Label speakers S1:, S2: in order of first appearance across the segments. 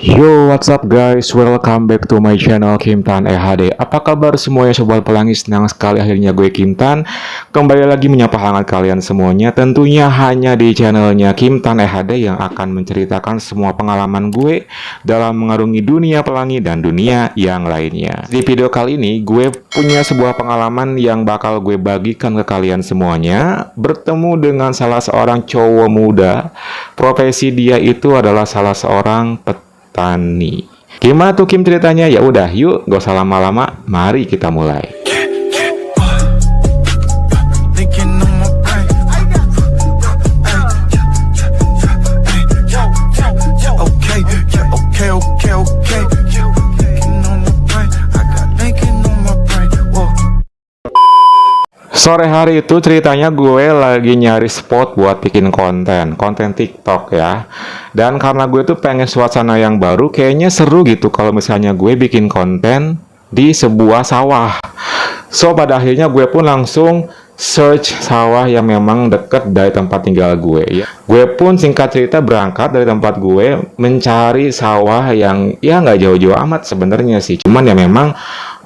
S1: Yo, what's up guys? Welcome back to my channel Kim Tan EHD. Apa kabar semuanya sobat pelangi? Senang sekali akhirnya gue Kim Tan kembali lagi menyapa hangat kalian semuanya. Tentunya hanya di channelnya Kim Tan EHD yang akan menceritakan semua pengalaman gue dalam mengarungi dunia pelangi dan dunia yang lainnya. Di video kali ini gue punya sebuah pengalaman yang bakal gue bagikan ke kalian semuanya. Bertemu dengan salah seorang cowok muda. Profesi dia itu adalah salah seorang petani. Gimana tuh Kim ceritanya? Ya udah, yuk, gak usah lama-lama, mari kita mulai. Sore hari itu ceritanya gue lagi nyari spot buat bikin konten TikTok ya. Dan karena gue tuh pengen suasana yang baru, kayaknya seru gitu kalau misalnya gue bikin konten di sebuah sawah. So pada akhirnya gue pun langsung search sawah yang memang deket dari tempat tinggal gue ya. Gue pun singkat cerita berangkat dari tempat gue mencari sawah yang ya nggak jauh-jauh amat sebenarnya sih. Cuman ya memang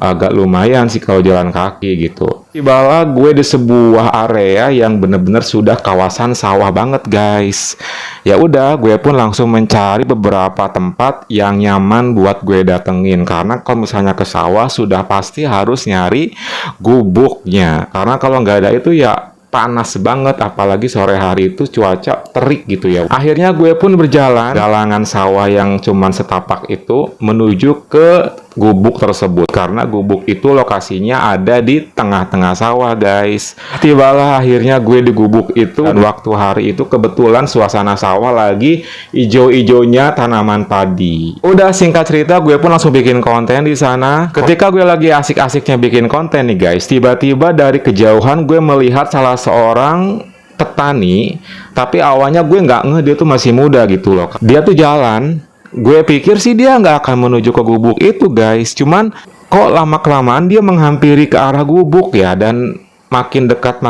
S1: agak lumayan sih kalau jalan kaki gitu. Tibalah gue di sebuah area yang bener-bener sudah kawasan sawah banget guys. Ya udah, gue pun langsung mencari beberapa tempat yang nyaman buat gue datengin. Karena kalau misalnya ke sawah sudah pasti harus nyari gubuknya. Karena kalau nggak ada itu ya panas banget, apalagi sore hari itu cuaca terik gitu ya. Akhirnya gue pun berjalan galangan sawah yang cuman setapak itu menuju ke gubuk tersebut, karena gubuk itu lokasinya ada di tengah-tengah sawah guys. Tibalah akhirnya gue di gubuk itu, dan waktu hari itu kebetulan suasana sawah lagi ijo-ijonya tanaman padi. Udah, singkat cerita gue pun langsung bikin konten di sana. Ketika gue lagi asik-asiknya bikin konten nih guys, tiba-tiba dari kejauhan gue melihat salah seorang petani, tapi awalnya gue nggak ngeh dia tuh masih muda gitu loh. Dia tuh jalan, gue pikir sih dia nggak akan menuju ke gubuk itu guys, cuman kok lama-kelamaan dia menghampiri ke arah gubuk ya, dan makin dekat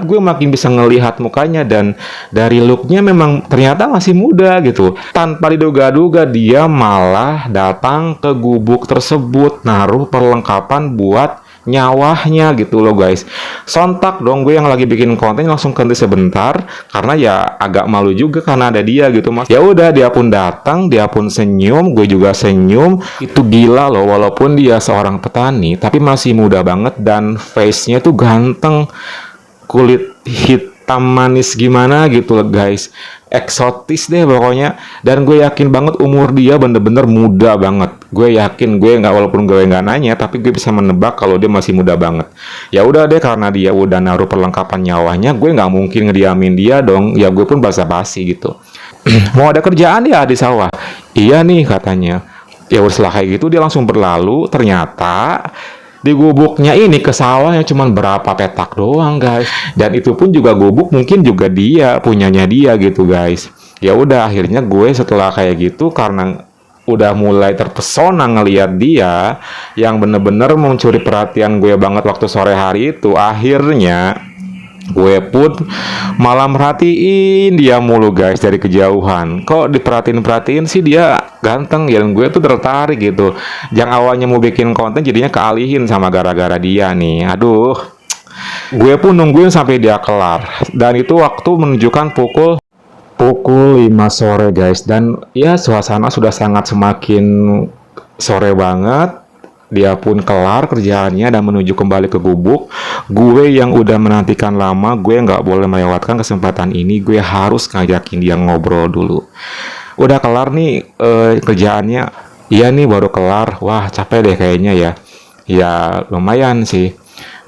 S1: gue makin bisa ngelihat mukanya, dan dari looknya memang ternyata masih muda gitu. Tanpa diduga-duga dia malah datang ke gubuk tersebut naruh perlengkapan buat nyawahnya gitu loh guys. Sontak dong gue yang lagi bikin konten langsung ganti sebentar, karena ya agak malu juga karena ada dia gitu mas. Ya udah, dia pun datang, dia pun senyum, gue juga senyum. Itu gila loh, walaupun dia seorang petani tapi masih muda banget dan face-nya tuh ganteng, kulit hitam manis gimana gitu loh guys, eksotis deh pokoknya. Dan gue yakin banget umur dia bener-benger muda banget. Gue yakin, gue nggak, walaupun gue nggak nanya, tapi gue bisa menebak kalau dia masih muda banget. Ya udah deh, karena dia udah naruh perlengkapan nyawanya, gue nggak mungkin ngediamin dia dong. Ya gue pun basa-basi gitu. Mau ada kerjaan ya di sawah? Iya nih katanya. Ya udah, setelah kayak gitu dia langsung berlalu. Ternyata di gubuknya ini ke sawahnya cuman berapa petak doang guys, dan itu pun juga gubuk mungkin juga dia punyanya dia gitu guys. Ya udah, akhirnya gue setelah kayak gitu, karena udah mulai terpesona ngelihat dia yang bener-bener mencuri perhatian gue banget waktu sore hari itu, akhirnya gue pun malah merhatiin dia mulu guys dari kejauhan. Kok diperhatiin sih dia ganteng ya, dan gue tuh tertarik gitu. Yang awalnya mau bikin konten jadinya kealihin sama gara-gara dia nih. Aduh, gue pun nungguin sampai dia kelar, dan itu waktu menunjukkan pukul 5 sore guys. Dan ya suasana sudah sangat semakin sore banget. Dia pun kelar kerjaannya dan menuju kembali ke gubuk. Gue yang udah menantikan lama, gue nggak boleh melewatkan kesempatan ini. Gue harus ngajakin dia ngobrol dulu. Udah kelar nih kerjaannya? Iya nih, baru kelar. Wah, capek deh kayaknya ya. Ya lumayan sih.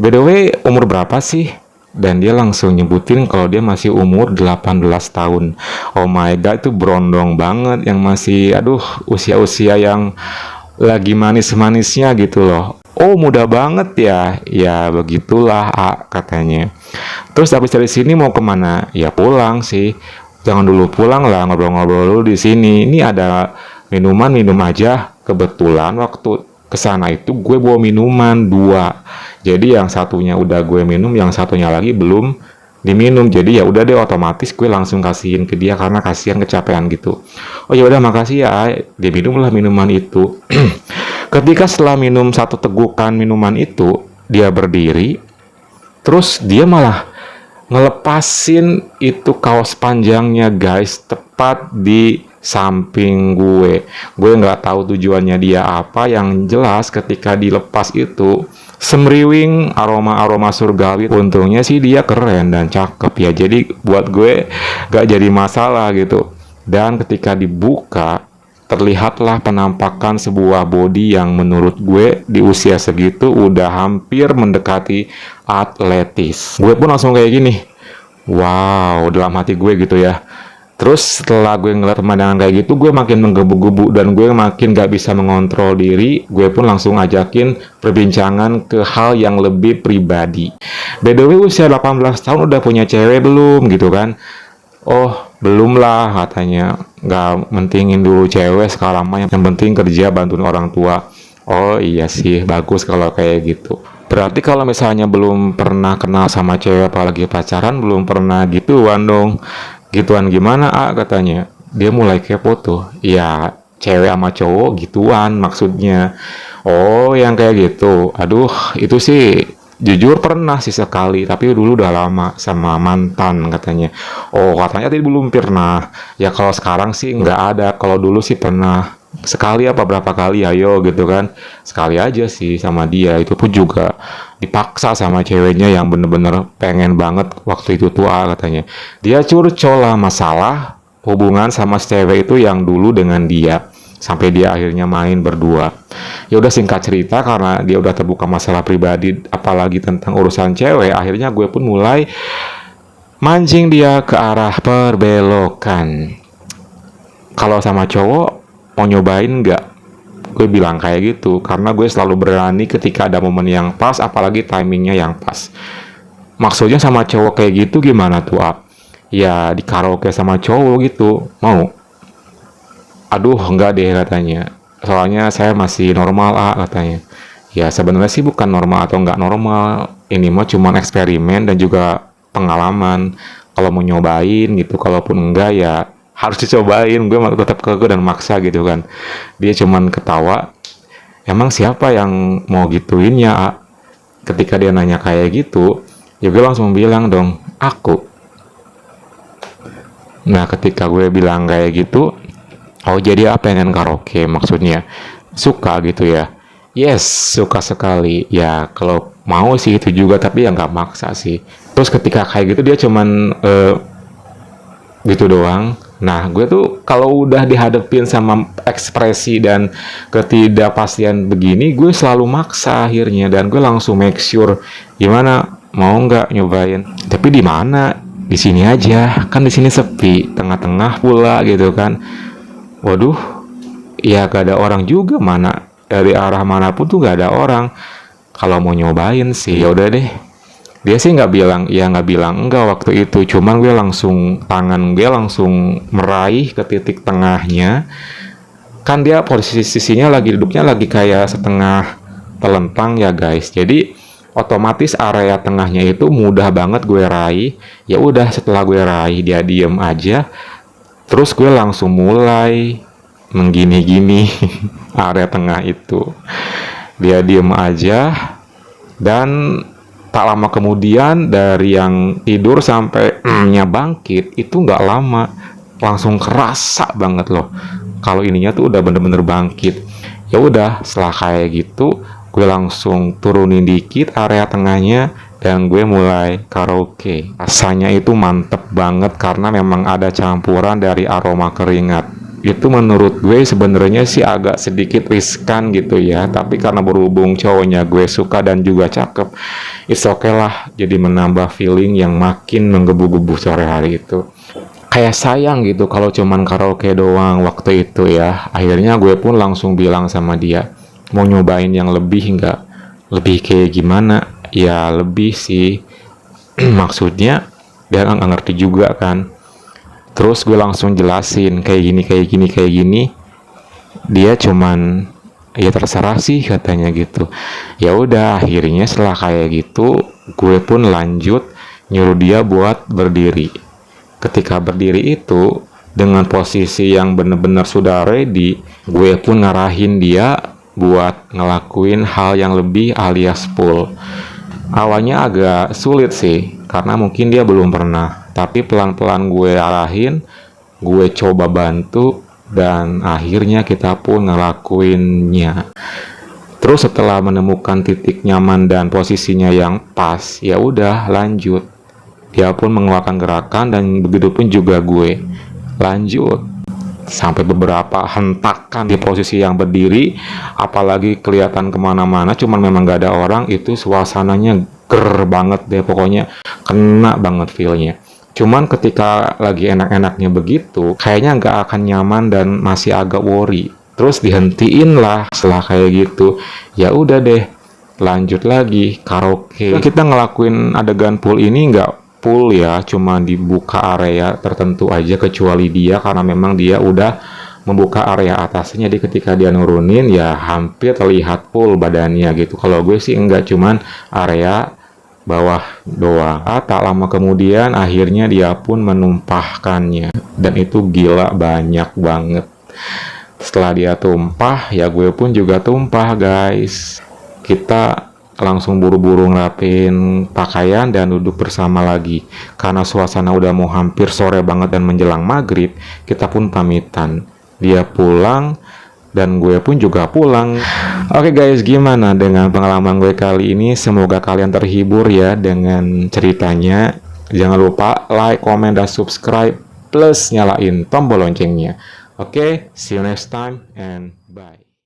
S1: By the way, umur berapa sih? Dan dia langsung nyebutin kalau dia masih umur 18 tahun. Oh my god, itu berondong banget, yang masih, aduh, usia-usia yang lagi manis-manisnya gitu loh. Oh, muda banget ya. Ya begitulah katanya. Terus habis dari sini mau kemana? Ya pulang sih. Jangan dulu pulang lah, ngobrol-ngobrol dulu di sini. Ini ada minuman, minum aja. Kebetulan waktu kesana itu gue bawa minuman 2. Jadi yang satunya udah gue minum, yang satunya lagi belum diminum. Jadi ya udah deh, otomatis gue langsung kasihin ke dia karena kasihan kecapean gitu. Oh ya udah, makasih ya. Dia minumlah minuman itu. Ketika setelah minum satu tegukan minuman itu, dia berdiri, terus dia malah ngelepasin itu kaos panjangnya guys, tepat di samping gue. Gue nggak tahu tujuannya dia apa, yang jelas ketika dilepas itu semriwing aroma-aroma surgawi. Untungnya sih dia keren dan cakep ya, jadi buat gue nggak jadi masalah gitu. Dan ketika dibuka, terlihatlah penampakan sebuah body yang menurut gue di usia segitu udah hampir mendekati atletis. Gue pun langsung kayak gini, wow, dalam hati gue gitu ya. Terus setelah gue ngeliat pemandangan kayak gitu, gue makin menggebu-gebu dan gue makin gak bisa mengontrol diri. Gue pun langsung ajakin perbincangan ke hal yang lebih pribadi. By the way, usia 18 tahun udah punya cewek belum gitu kan? Oh, belum lah katanya. Gak mentingin dulu cewek sekarang mah, yang penting kerja bantuin orang tua. Oh iya sih, bagus kalau kayak gitu. Berarti kalau misalnya belum pernah kenal sama cewek apalagi pacaran, belum pernah gituan dong. Gituan gimana, katanya. Dia mulai kepo tuh. Ya, cewek sama cowok gituan maksudnya. Oh, yang kayak gitu. Aduh, itu sih jujur pernah sih sekali, tapi dulu udah lama sama mantan katanya. Oh, katanya tadi belum pernah. Ya kalau sekarang sih nggak ada. Kalau dulu sih pernah. Sekali apa berapa kali, ayo gitu kan. Sekali aja sih sama dia. Itu pun juga dipaksa sama ceweknya yang bener-bener pengen banget waktu itu tuh, katanya. Dia curcol lah masalah hubungan sama si cewek itu yang dulu dengan dia. Sampai dia akhirnya main berdua. Ya udah, singkat cerita, karena dia udah terbuka masalah pribadi apalagi tentang urusan cewek, akhirnya gue pun mulai mancing dia ke arah perbelokan. Kalau sama cowok mau nyobain nggak? Gue bilang kayak gitu karena gue selalu berani ketika ada momen yang pas, apalagi timingnya yang pas. Maksudnya sama cowok kayak gitu gimana tuh, Ya di karaoke sama cowok gitu, mau? Aduh, enggak deh katanya. Soalnya saya masih normal, katanya. Ya sebenarnya sih bukan normal atau enggak normal. Ini mah cuma eksperimen dan juga pengalaman. Kalau mau nyobain gitu, kalaupun enggak ya harus dicobain. Gue tetap keke dan maksa gitu kan. Dia cuman ketawa. Emang siapa yang mau gituin ya, Ketika dia nanya kayak gitu, ya gue langsung bilang dong, aku. Nah, ketika gue bilang kayak gitu, oh jadi pengen karaoke maksudnya. Suka gitu ya. Yes, suka sekali. Ya kalau mau sih itu juga, tapi ya nggak maksa sih. Terus ketika kayak gitu dia cuman gitu doang. Nah, gue tuh kalau udah dihadapin sama ekspresi dan ketidakpastian begini, gue selalu maksa akhirnya, dan gue langsung make sure, gimana, mau nggak nyobain? Tapi di mana? Di sini aja, kan di sini sepi, tengah-tengah pula gitu kan. Waduh, ya gak ada orang juga, mana dari arah manapun tuh gak ada orang. Kalau mau nyobain sih, ya udah deh. Dia sih nggak bilang enggak waktu itu, cuman gue langsung, tangan gue langsung meraih ke titik tengahnya. Kan dia posisinya lagi duduknya lagi kayak setengah telentang ya guys, jadi otomatis area tengahnya itu mudah banget gue raih. Ya udah, setelah gue raih dia diem aja, terus gue langsung mulai menggini-gini area tengah itu. Dia diem aja, dan tak lama kemudian dari yang tidur sampai nya bangkit itu nggak lama, langsung kerasa banget loh kalau ininya tuh udah bener-bener bangkit. Ya udah, setelah kayak gitu gue langsung turunin dikit area tengahnya dan gue mulai karaoke. Rasanya itu mantep banget karena memang ada campuran dari aroma keringat. Itu menurut gue sebenarnya sih agak sedikit riskan gitu ya, tapi karena berhubung cowoknya gue suka dan juga cakep, it's okay lah, jadi menambah feeling yang makin menggebu-gebu sore hari itu. Kayak sayang gitu kalau cuman karaoke doang waktu itu ya. Akhirnya gue pun langsung bilang sama dia, mau nyobain yang lebih nggak? Lebih kayak gimana? Ya lebih sih maksudnya dia nggak ngerti juga kan. Terus gue langsung jelasin kayak gini, kayak gini, kayak gini. Dia cuman, ya terserah sih katanya gitu. Ya udah, akhirnya setelah kayak gitu gue pun lanjut nyuruh dia buat berdiri. Ketika berdiri itu, dengan posisi yang bener-bener sudah ready, gue pun ngarahin dia buat ngelakuin hal yang lebih alias pull. Awalnya agak sulit sih, karena mungkin dia belum pernah. Tapi pelan-pelan gue arahin, gue coba bantu, dan akhirnya kita pun ngelakuinnya. Terus setelah menemukan titik nyaman dan posisinya yang pas, ya udah lanjut. Dia pun mengeluarkan gerakan dan begitu pun juga gue. Lanjut. Sampai beberapa hentakan di posisi yang berdiri, apalagi kelihatan kemana-mana, cuman memang gak ada orang, itu suasananya ger banget deh, pokoknya kena banget feel-nya. Cuman ketika lagi enak-enaknya begitu, kayaknya nggak akan nyaman dan masih agak worry. Terus dihentiin lah setelah kayak gitu. Ya udah deh, lanjut lagi karaoke. Kita ngelakuin adegan pool ini nggak full ya, cuma dibuka area tertentu aja kecuali dia, karena memang dia udah membuka area atasnya. Jadi ketika dia nurunin ya hampir terlihat full badannya gitu. Kalau gue sih enggak, cuman area bawah doang. Tak lama kemudian akhirnya dia pun menumpahkannya, dan itu gila banyak banget. Setelah dia tumpah, ya gue pun juga tumpah guys. Kita langsung buru-buru ngerapin pakaian dan duduk bersama lagi. Karena suasana udah mau hampir sore banget dan menjelang maghrib, kita pun pamitan. Dia pulang, dan gue pun juga pulang. Oke guys, gimana dengan pengalaman gue kali ini? Semoga kalian terhibur ya dengan ceritanya. Jangan lupa like, comment, dan subscribe, plus nyalain tombol loncengnya. Oke, see you next time and bye.